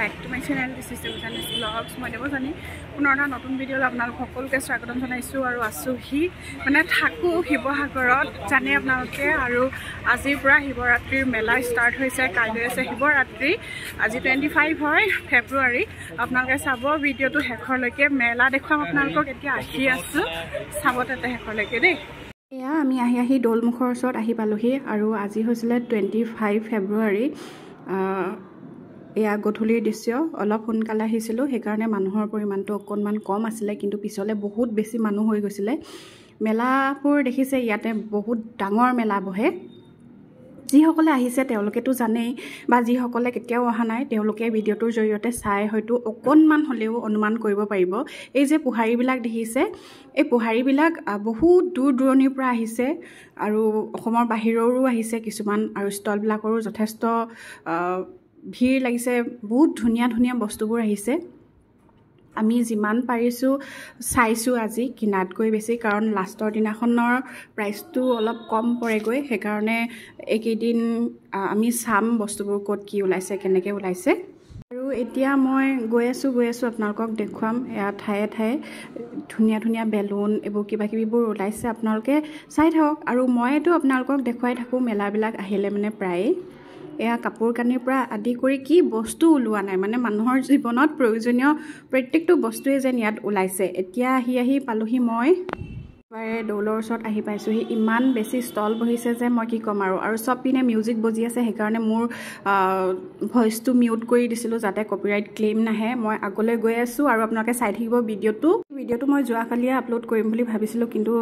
back to my channel. This is Devajanis Vlogs. মই দেৱজানী পুনৰ এটা নতুন ভিডিঅ'লৈ আপোনালোক সকলোকে স্বাগতম জনাইছোঁ আৰু আছোহি মানে থাকোঁ শিৱসাগৰত জানে আপোনালোকে আৰু আজিৰ পৰা শিৱৰাত্ৰিৰ মেলা ষ্টাৰ্ট হৈছে কাইলৈ আছে শিৱৰাত্ৰি আজি 25 হয় ফেব্ৰুৱাৰী আপোনালোকে চাব ভিডিঅ'টো শেষলৈকে মেলা দেখুৱাম আপোনালোকক এতিয়া আহি আছোঁ চাব তাতে শেষলৈকে দেই এয়া আমি আহি দৌলমুখৰ ওচৰত আহি পালোহি আৰু আজি হৈছিলে 25 ফেব্ৰুৱাৰী এয়া গধূলিৰ দৃশ্য অলপ সোনকালে আহিছিলোঁ সেইকাৰণে মানুহৰ পৰিমাণটো অকণমান কম আছিলে কিন্তু পিছলে বহুত বেছি মানুহ হৈ গৈছিলে মেলাবোৰ দেখিছে ইয়াতে বহুত ডাঙৰ মেলা বহে যিসকলে আহিছে তেওঁলোকেতো জানেই বা যিসকলে কেতিয়াও অহা নাই তেওঁলোকে ভিডিঅ'টোৰ জৰিয়তে চাই হয়তো অকণমান হ'লেও অনুমান কৰিব পাৰিব এই যে পুহাৰীবিলাক দেখিছে এই পুহাৰীবিলাক বহুত দূৰ দূৰণিৰ পৰা আহিছে আৰু অসমৰ বাহিৰৰো আহিছে কিছুমান আৰু ষ্টলবিলাকৰো যথেষ্ট ভিৰ লাগিছে বহুত ধুনীয়া ধুনীয়া বস্তুবোৰ আহিছে আমি যিমান পাৰিছোঁ চাইছোঁ আজি কিনাতকৈ বেছি কাৰণ লাষ্টৰ দিনাখনৰ প্ৰাইচটো অলপ কম পৰেগৈ সেইকাৰণে এইকেইদিন আমি চাম বস্তুবোৰ ক'ত কি ওলাইছে কেনেকৈ ওলাইছে আৰু এতিয়া মই গৈ আছোঁ আপোনালোকক দেখুৱাম এয়া ঠায়ে ঠায়ে ধুনীয়া ধুনীয়া বেলুন এইবোৰ কিবা কিবিবোৰ ওলাইছে আপোনালোকে চাই থাকক আৰু মইতো আপোনালোকক দেখুৱাই থাকোঁ মেলাবিলাক আহিলে মানে প্ৰায়ে এয়া কাপোৰ কানিৰ পৰা আদি কৰি কি বস্তু ওলোৱা নাই মানে মানুহৰ জীৱনত প্ৰয়োজনীয় প্ৰত্যেকটো বস্তুৱে যেন ইয়াত ওলাইছে এতিয়া আহি পালোহি মই দৌলৰ ওচৰত আহি পাইছোঁহি ইমান বেছি ষ্টল বহিছে যে মই কি ক'ম আৰু চব পিনে মিউজিক বজি আছে সেইকাৰণে মোৰ ভইচটো মিউট কৰি দিছিলোঁ যাতে কপিৰাইট ক্লেইম নাহে মই আগলৈ গৈ আছোঁ আৰু আপোনালোকে চাই থাকিব ভিডিঅ'টো মই যোৱাকালিয়ে আপলোড কৰিম বুলি ভাবিছিলোঁ কিন্তু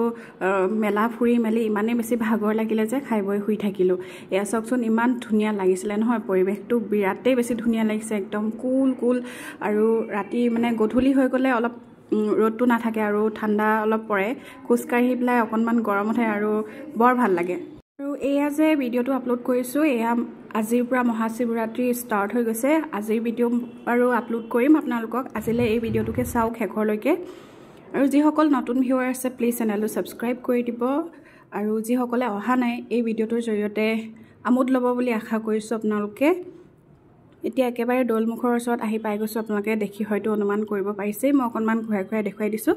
মেলা ফুৰি মেলি ইমানেই বেছি ভাগৰ লাগিলে যে খাই বৈ শুই থাকিলোঁ এয়া চাওকচোন ইমান ধুনীয়া লাগিছিলে নহয় পৰিৱেশটো বিৰাটেই বেছি ধুনীয়া লাগিছে একদম কুল আৰু ৰাতি মানে গধূলি হৈ গ'লে অলপ ৰ'দটো নাথাকে আৰু ঠাণ্ডা অলপ পৰে খোজকাঢ়ি পেলাই অকণমান গৰম উঠে আৰু বৰ ভাল লাগে আৰু এয়া যে ভিডিঅ'টো আপলোড কৰিছোঁ এয়া আজিৰ পৰা মহাশিৱৰাত্ৰি ষ্টাৰ্ট হৈ গৈছে আজিৰ ভিডিঅ' আৰু আপলোড কৰিম আপোনালোকক আজিলৈ এই ভিডিঅ'টোকে চাওক শেষলৈকে আৰু যিসকল নতুন ভিউৱাৰ আছে প্লিজ চেনেলটো ছাবস্ক্ৰাইব কৰি দিব আৰু যিসকলে অহা নাই এই ভিডিঅ'টোৰ জৰিয়তে আমোদ ল'ব বুলি আশা কৰিছোঁ আপোনালোকে এতিয়া একেবাৰে দৌলমুখৰ ওচৰত আহি পাই গৈছোঁ আপোনালোকে দেখি হয়তো অনুমান কৰিব পাৰিছে মই অকণমান ঘূৰাই দেখুৱাই দিছোঁ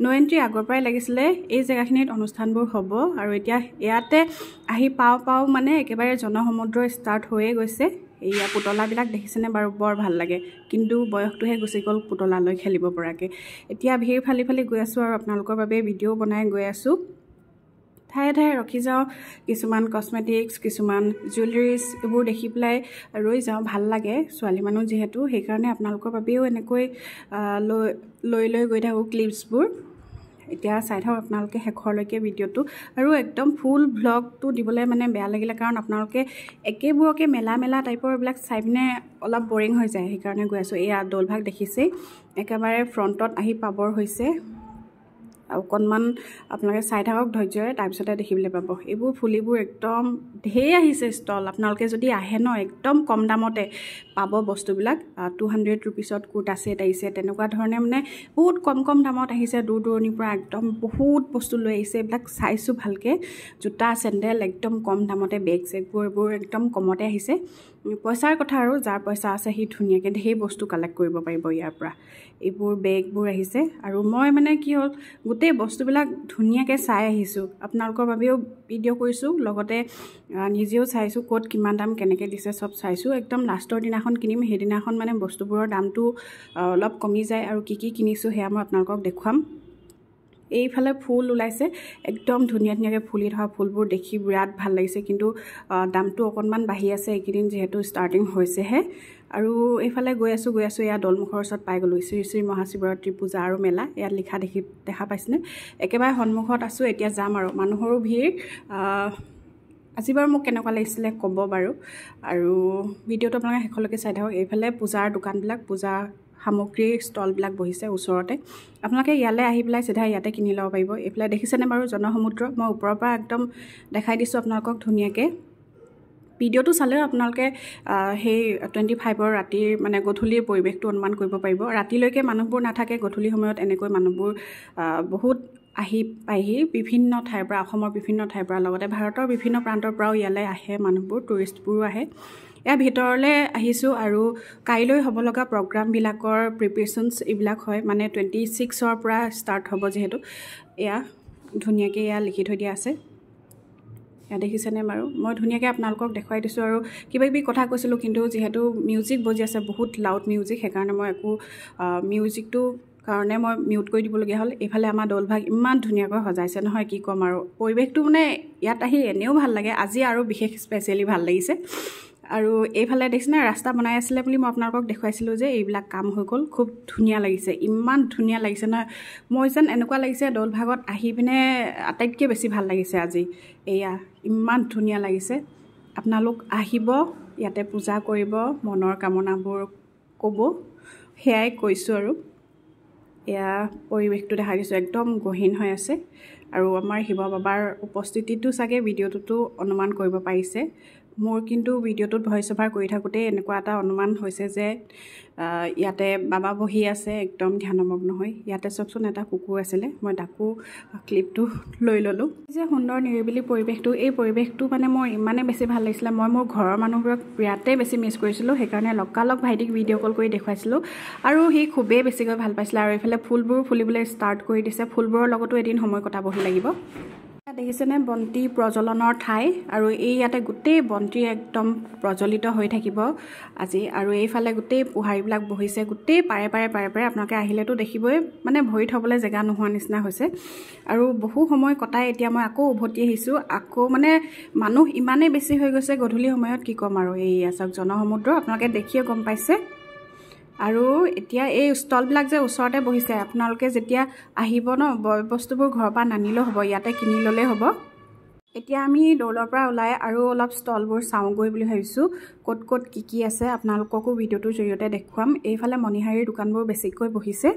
নো এণ্ট্ৰি আগৰ পৰাই লাগিছিলে এই জেগাখিনিত অনুষ্ঠানবোৰ হ'ব আৰু এতিয়া ইয়াতে আহি পাওঁ মানে একেবাৰে জনসমুদ্ৰ ষ্টাৰ্ট হৈয়ে গৈছে এয়া পুতলাবিলাক দেখিছেনে বাৰু বৰ ভাল লাগে কিন্তু বয়সটোহে গুচি গ'ল পুতলালৈ খেলিব পৰাকৈ এতিয়া ভিৰ ফালি গৈ আছোঁ আৰু আপোনালোকৰ বাবে ভিডিঅ' বনাই গৈ আছোঁ ঠায়ে ঠায়ে ৰখি যাওঁ কিছুমান কছমেটিক্স কিছুমান জুৱেলাৰিজ এইবোৰ দেখি পেলাই ৰৈ যাওঁ ভাল লাগে ছোৱালী মানুহ যিহেতু সেইকাৰণে আপোনালোকৰ বাবেও এনেকৈ লৈ গৈ থাকোঁ ক্লিপছবোৰ এতিয়া চাই থাকক আপোনালোকে শেষৰলৈকে ভিডিঅ'টো আৰু একদম ফুল ভ্লগটো দিবলৈ মানে বেয়া লাগিলে কাৰণ আপোনালোকে একেবোৰকে মেলা টাইপৰ এইবিলাক চাই পিনে অলপ বৰিং হৈ যায় সেইকাৰণে গৈ আছোঁ এয়া দৌলভাগ দেখিছেই একেবাৰে ফ্ৰণ্টত আহি পাবৰ হৈছে অকণমান আপোনালোকে চাই থাকক ধৈৰ্যৰে তাৰপিছতে দেখিবলৈ পাব এইবোৰ ফুলিবোৰ একদম ঢেৰ আহিছে ষ্টল আপোনালোকে যদি আহে ন একদম কম দামতে পাব বস্তুবিলাক 200 ৰুপিছত কুৰ্তা ছেট আহিছে তেনেকুৱা ধৰণে মানে বহুত কম দামত আহিছে দূৰ দূৰণিৰ পৰা একদম বহুত বস্তু লৈ আহিছে এইবিলাক চাইছোঁ ভালকৈ জোতা চেণ্ডেল একদম কম দামতে বেগ চেগবোৰ এইবোৰ একদম কমতে আহিছে পইচাৰ কথা আৰু যাৰ পইচা আছে সি ধুনীয়াকৈ ঢেৰ বস্তু কালেক্ট কৰিব পাৰিব ইয়াৰ পৰা এইবোৰ বেগবোৰ আহিছে আৰু মই মানে কি হ'ল গোটেই বস্তুবিলাক ধুনীয়াকৈ চাই আহিছোঁ আপোনালোকৰ বাবেও ভিডিঅ' কৰিছোঁ লগতে নিজেও চাইছোঁ ক'ত কিমান দাম কেনেকৈ দিছে চব চাইছোঁ একদম লাষ্টৰ দিনাখন কিনিম সেইদিনাখন মানে বস্তুবোৰৰ দামটো অলপ কমি যায় আৰু কি কিনিছোঁ সেয়া মই আপোনালোকক দেখুৱাম এইফালে ফুল ওলাইছে একদম ধুনীয়াকৈ ফুলি থকা ফুলবোৰ দেখি বিৰাট ভাল লাগিছে কিন্তু দামটো অকণমান বাঢ়ি আছে এইকেইদিন যিহেতু ষ্টাৰ্টিং হৈছেহে আৰু এইফালে গৈ আছোঁ এয়া দৌলমুখৰ ওচৰত পাই গ'লোঁ শ্ৰী মহাশিৱৰাত্ৰি পূজা আৰু মেলা ইয়াত দেখা পাইছেনে একেবাৰে সন্মুখত আছোঁ এতিয়া যাম আৰু মানুহৰো ভিৰ আজি বাৰু মোক কেনেকুৱা লাগিছিলে ক'ব বাৰু আৰু ভিডিঅ'টো আপোনালোকে শেষলৈকে চাই থাকক এইফালে পূজাৰ দোকানবিলাক পূজা সামগ্ৰীৰ ষ্টলবিলাক বহিছে ওচৰতে আপোনালোকে ইয়ালৈ আহি পেলাই চিধা ইয়াতে কিনি ল'ব পাৰিব এইফালে দেখিছেনে বাৰু জনসমুদ্ৰ মই ওপৰৰ পৰা একদম দেখাই দিছোঁ আপোনালোকক ধুনীয়াকৈ ভিডিঅ'টো চালেও আপোনালোকে সেই 25ৰ ৰাতিৰ মানে গধূলিৰ পৰিৱেশটো অনুমান কৰিব পাৰিব ৰাতিলৈকে মানুহবোৰ নাথাকে গধূলি সময়ত এনেকৈ মানুহবোৰ বহুত আহি পাইহি বিভিন্ন ঠাইৰ পৰা অসমৰ বিভিন্ন ঠাইৰ পৰা লগতে ভাৰতৰ বিভিন্ন প্ৰান্তৰ পৰাও ইয়ালৈ আহে মানুহবোৰ টুৰিষ্টবোৰো আহে ইয়াৰ ভিতৰলৈ আহিছোঁ আৰু কাইলৈ হ'ব লগা প্ৰগ্ৰামবিলাকৰ প্ৰিপেৰেশ্যনছ এইবিলাক হয় মানে 26ৰ পৰা ষ্টাৰ্ট হ'ব যিহেতু এয়া ধুনীয়াকৈ এয়া লিখি থৈ দিয়া আছে এয়া দেখিছেনে বাৰু মই ধুনীয়াকৈ আপোনালোকক দেখুৱাই দিছোঁ আৰু কিবা কিবি কথা কৈছিলোঁ কিন্তু যিহেতু মিউজিক বজি আছে বহুত লাউড মিউজিক সেইকাৰণে মই একো মিউজিকটো কাৰণে মই মিউট কৰি দিবলগীয়া হ'ল এইফালে আমাৰ দৌলভাগ ইমান ধুনীয়াকৈ সজাইছে নহয় কি ক'ম আৰু পৰিৱেশটো মানে ইয়াত আহি এনেও ভাল লাগে আজি আৰু বিশেষ স্পেচিয়েলি ভাল লাগিছে আৰু এইফালে দেখিছেনে ৰাস্তা বনাই আছিলে বুলি মই আপোনালোকক দেখুৱাইছিলোঁ যে এইবিলাক কাম হৈ গ'ল খুব ধুনীয়া লাগিছে ইমান ধুনীয়া লাগিছে নহয় মই যেন এনেকুৱা লাগিছে দৌলভাগত আহি পিনে আটাইতকৈ বেছি ভাল লাগিছে আজি এয়া ইমান ধুনীয়া লাগিছে আপোনালোক আহিব ইয়াতে পূজা কৰিব মনৰ কামনাবোৰ ক'ব সেয়াই কৈছোঁ আৰু এয়া পৰিৱেশটো দেখাই দিছোঁ একদম গহীন হৈ আছে আৰু আমাৰ শিৱ বাবাৰ উপস্থিতিটো চাগে ভিডিঅ'টোতো অনুমান কৰিব পাৰিছে মোৰ কিন্তু ভিডিঅ'টোত ভইচ অভাৰ কৰি থাকোঁতে এনেকুৱা এটা অনুমান হৈছে যে ইয়াতে বাবা বহি আছে একদম ধ্যানমগ্ন হৈ ইয়াতে চাওকচোন এটা কুকুৰ আছিলে মই তাকো ক্লিপটো লৈ ল'লোঁ যে সুন্দৰ নিৰিবিলি পৰিৱেশটো এই পৰিৱেশটো মানে মোৰ ইমানেই বেছি ভাল লাগিছিলে মই মোৰ ঘৰৰ মানুহবোৰক বিৰাটেই বেছি মিছ কৰিছিলোঁ সেইকাৰণে লগালগ ভাইটিক ভিডিঅ' কল কৰি দেখুৱাইছিলোঁ আৰু সি খুবেই বেছিকৈ ভাল পাইছিলে আৰু এইফালে ফুলবোৰ ফুলিবলৈ ষ্টাৰ্ট কৰি দিছে ফুলবোৰৰ লগতো এদিন সময় কটাবহি লাগিব দেখিছেনে বন্তি প্ৰজ্বলনৰ ঠাই আৰু এই ইয়াতে গোটেই বন্তি একদম প্ৰজ্বলিত হৈ থাকিব আজি আৰু এইফালে গোটেই পোহাৰীবিলাক বহিছে গোটেই পাৰে আপোনালোকে আহিলেতো দেখিবই মানে ভৰি থ'বলৈ জেগা নোহোৱা নিচিনা হৈছে আৰু বহু সময় কটাই এতিয়া মই আকৌ উভতি আহিছোঁ আকৌ মানে মানুহ ইমানেই বেছি হৈ গৈছে গধূলি সময়ত কি ক'ম আৰু এই চাওক জনসমুদ্ৰ আপোনালোকে দেখিয়ে গম পাইছে আৰু এতিয়া এই ষ্টলবিলাক যে ওচৰতে বহিছে আপোনালোকে যেতিয়া আহিব ন বস্তুবোৰ ঘৰৰ পৰা নানিলেও হ'ব ইয়াতে কিনি ল'লেই হ'ব এতিয়া আমি দৌলৰ পৰা ওলাই আৰু অলপ ষ্টলবোৰ চাওঁগৈ বুলি ভাবিছোঁ ক'ত ক'ত কি আছে আপোনালোককো ভিডিঅ'টোৰ জৰিয়তে দেখুৱাম এইফালে মণিহাৰীৰ দোকানবোৰ বেছিকৈ বহিছে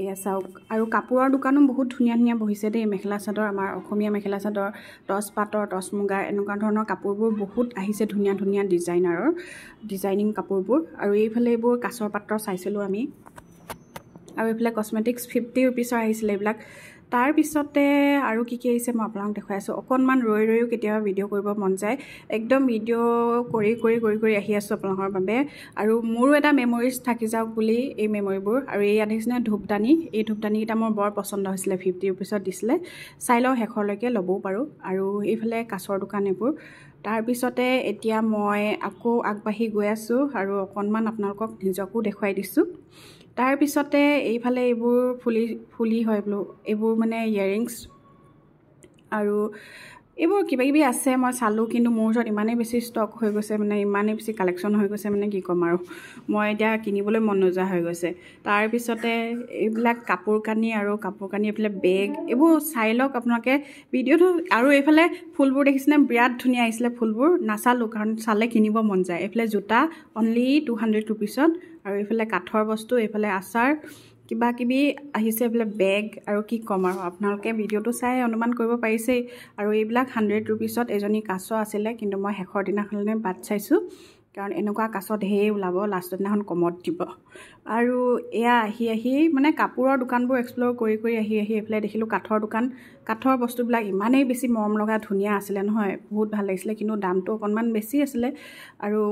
এয়া চাওক আৰু কাপোৰৰ দোকানো বহুত ধুনীয়া ধুনীয়া বহিছে দেই মেখেলা চাদৰ আমাৰ অসমীয়া মেখেলা চাদৰ টচ পাটৰ টচ মুগাৰ এনেকুৱা ধৰণৰ কাপোৰবোৰ বহুত আহিছে ধুনীয়া ধুনীয়া ডিজাইনিং কাপোৰবোৰ আৰু এইফালে এইবোৰ কাঁচৰ পাত্ৰ চাইছিলোঁ আমি আৰু এইফালে কছমেটিক্স 50 ৰুপিছৰ আহিছিলে এইবিলাক তাৰপিছতে আৰু কি আহিছে মই আপোনালোকক দেখুৱাই আছোঁ অকণমান ৰৈও কেতিয়াবা ভিডিঅ' কৰিব মন যায় একদম ভিডিঅ' কৰি আহি আছোঁ আপোনালোকৰ বাবে আৰু মোৰো এটা মেমৰিজ থাকি যাওক বুলি এই মেমৰিবোৰ আৰু এই দেখিছেনে ধূপদানি এই ধূপদানিকেইটা মোৰ বৰ পচন্দ হৈছিলে 50 ৰুপিছত দিছিলে চাই লওঁ শেষৰলৈকে ল'বও পাৰোঁ আৰু এইফালে কাঁচৰ দোকান এইবোৰ তাৰপিছতে এতিয়া মই আকৌ আগবাঢ়ি গৈ আছোঁ আৰু অকণমান আপোনালোকক নিজকো দেখুৱাই দিছোঁ তাৰপিছতে এইফালে এইবোৰ ফুলি হয় বোলো এইবোৰ মানে ইয়েৰিংছ আৰু এইবোৰ কিবা কিবি আছে মই চালোঁ কিন্তু মোৰ ওচৰত ইমানেই বেছি ষ্টক হৈ গৈছে মানে ইমানেই বেছি কালেকশ্যন হৈ গৈছে মানে কি ক'ম আৰু মই এতিয়া কিনিবলৈ মন নোযোৱা হৈ গৈছে তাৰপিছতে এইবিলাক কাপোৰ কানি এইফালে বেগ এইবোৰ চাই লওক আপোনালোকে ভিডিঅ'টো আৰু এইফালে ফুলবোৰ দেখিছেনে বিৰাট ধুনীয়া আহিছিলে ফুলবোৰ নাচালোঁ কাৰণ চালে কিনিব মন যায় এইফালে জোতা অনলি 200 ৰুপিছত আৰু এইফালে কাঠৰ বস্তু এইফালে আচাৰ কিবা কিবি আহিছে এইফালে বেগ আৰু কি ক'ম আৰু আপোনালোকে ভিডিঅ'টো চাই অনুমান কৰিব পাৰিছেই আৰু এইবিলাক 100 ৰুপিছত এজনী কাছ আছিলে কিন্তু মই শেষৰ দিনাখনলৈ বাট চাইছোঁ কাৰণ এনেকুৱা কাছ ঢেৰ ওলাব লাষ্টৰ দিনাখন কমত দিব আৰু এয়া আহি মানে কাপোৰৰ দোকানবোৰ এক্সপ্ল'ৰ কৰি আহি এইফালে দেখিলোঁ কাঠৰ বস্তুবিলাক ইমানেই বেছি মৰম লগা ধুনীয়া আছিলে নহয় বহুত ভাল লাগিছিলে কিন্তু দামটো অকণমান বেছি আছিলে আৰু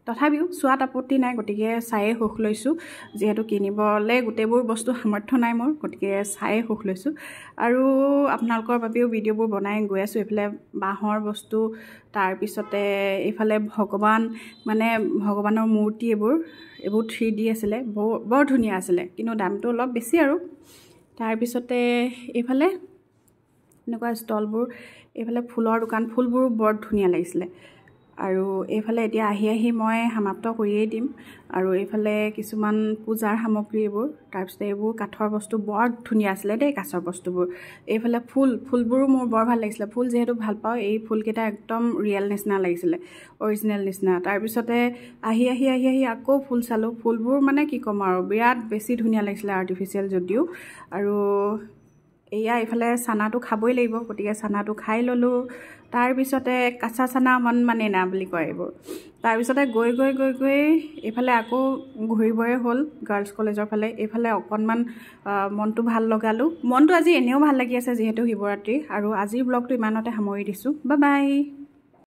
তথাপিও চোৱাত আপত্তি নাই গতিকে চায়ে সুখ লৈছোঁ যিহেতু কিনিবলৈ গোটেইবোৰ বস্তু সামৰ্থ্য নাই মোৰ গতিকে চায়ে সুখ লৈছোঁ আৰু আপোনালোকৰ বাবেও ভিডিঅ'বোৰ বনাই গৈ আছোঁ এইফালে বাঁহৰ বস্তু তাৰপিছতে এইফালে ভগৱানৰ মূৰ্তি এইবোৰ 3D আছিলে বৰ ধুনীয়া আছিলে কিন্তু দামটো অলপ বেছি আৰু তাৰপিছতে এইফালে এনেকুৱা ষ্টলবোৰ এইফালে ফুলৰ দোকান ফুলবোৰ বৰ ধুনীয়া লাগিছিলে আৰু এইফালে এতিয়া আহি মই সমাপ্ত কৰিয়েই দিম আৰু এইফালে কিছুমান পূজাৰ সামগ্ৰী এইবোৰ তাৰপিছতে এইবোৰ কাঠৰ বস্তু বৰ ধুনীয়া আছিলে দেই কাঠৰ বস্তুবোৰ এইফালে ফুলবোৰো মোৰ বৰ ভাল লাগিছিলে ফুল যিহেতু ভাল পাওঁ এই ফুলকেইটা একদম ৰিয়েল নিচিনা লাগিছিলে অৰিজিনেল নিচিনা তাৰপিছতে আহি আকৌ ফুল চালোঁ ফুলবোৰ মানে কি ক'ম আৰু বিৰাট বেছি ধুনীয়া লাগিছিলে আৰ্টিফিচিয়েল যদিও আৰু এয়া এইফালে চানাটো খাবই লাগিব গতিকে চানাটো খাই ল'লোঁ তাৰপিছতে কাঁচা চানা মানে না বুলি কয় এইবোৰ তাৰপিছতে গৈ এইফালে আকৌ ঘূৰিবই হ'ল গাৰ্লছ কলেজৰ ফালে এইফালে অকণমান মনটো ভাল লগালোঁ মনটো আজি এনেও ভাল লাগি আছে যিহেতু শিৱৰাত্ৰি আৰু আজিৰ ব্লগটো ইমানতে সামৰি দিছোঁ বাই বাই